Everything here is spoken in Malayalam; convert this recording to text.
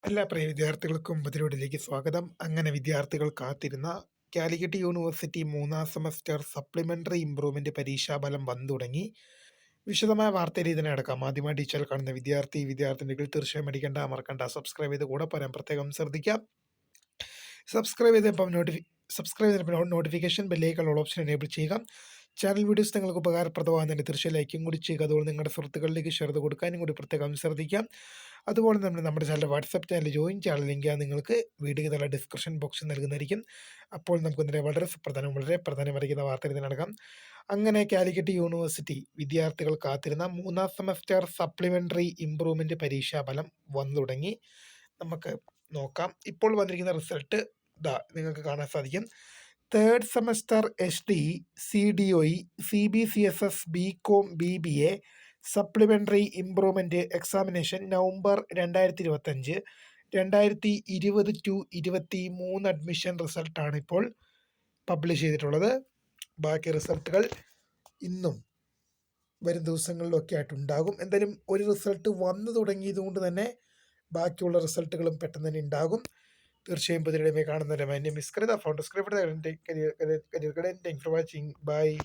എല്ലാ പ്രിയ വിദ്യാർത്ഥികൾക്കും ഉപരിപഠനത്തിലേക്ക് സ്വാഗതം. അങ്ങനെ വിദ്യാർത്ഥികൾ കാത്തിരുന്ന Calicut university 3ാം semester supplementary improvement പരീക്ഷാഫലം വന്നു തുടങ്ങി. വിശദമായ വാർത്തയിൽ ഇതിനെ അടക്കാം. ആദ്യമായി ടീച്ചർ കാണുന്ന വിദ്യാർത്ഥിനികൾ തീർച്ചയായും അടിക്കേണ്ട, മറക്കണ്ട, സബ്സ്ക്രൈബ് ചെയ്ത് കൂടെ പറയാൻ പ്രത്യേകം ശ്രദ്ധിക്കാം. സബ്സ്ക്രൈബ് ചെയ്തപ്പോൾ നോട്ടിഫിക്കേഷൻ ബെല്ലേക്കുള്ള ഓപ്ഷൻ എനേബിൾ ചെയ്യുക. ചാനൽ വീഡിയോസ് നിങ്ങൾക്ക് ഉപകാരപ്രദമാകുന്നതിന് തീർച്ചയായും ലൈക്കും കൂടി ചെയ്യുക. അതുപോലെ നിങ്ങളുടെ സുഹൃത്തുക്കളിലേക്ക് ഷെയർ ചെയ്ത് കൊടുക്കാനും കൂടി പ്രത്യേകം ശ്രദ്ധിക്കാം. അതുപോലെ തന്നെ നമ്മുടെ ചാനൽ വാട്സപ്പ് ചാനൽ ജോയിൻ ചെയ്യാനുള്ള ലിങ്ക് നിങ്ങൾക്ക് വീഡിയോ തന്നെ ഡിസ്ക്രിപ്ഷൻ ബോക്സിൽ നൽകുന്നതായിരിക്കും. അപ്പോൾ നമുക്ക് ഇന്നലെ വളരെ പ്രധാനമറിയിക്കുന്ന വാർത്ത ഇതിനടക്കം. അങ്ങനെ കാലിക്കറ്റ് യൂണിവേഴ്സിറ്റി വിദ്യാർത്ഥികൾ കാത്തിരുന്ന 3ാം സെമസ്റ്റർ സപ്ലിമെന്ററി ഇംപ്രൂവ്മെന്റ് പരീക്ഷാഫലം വന്നു തുടങ്ങി. നമുക്ക് നോക്കാം. ഇപ്പോൾ വന്നിരിക്കുന്ന റിസൾട്ട് നിങ്ങൾക്ക് കാണാൻ സാധിക്കും. 3rd semester HD, CDOE, CBCSS, BCom, BBA supplementary improvement examination November 2025, 2020-23 admission റിസൾട്ടാണ് ഇപ്പോൾ പബ്ലിഷ് ചെയ്തിട്ടുള്ളത്. ബാക്കി റിസൾട്ടുകൾ ഇന്നും വരും ദിവസങ്ങളിലൊക്കെ ആയിട്ടുണ്ടാകും. എന്തായാലും ഒരു റിസൾട്ട് വന്നു തുടങ്ങിയതുകൊണ്ട് തന്നെ ബാക്കിയുള്ള റിസൾട്ടുകളും പെട്ടെന്ന് തന്നെ ഉണ്ടാകും. തീർച്ചയായും പുതിയ കാണുന്നവരെ എന്നെ മിസ് കരുതാ. Phone subscribe career guidance. Thank for watching. By.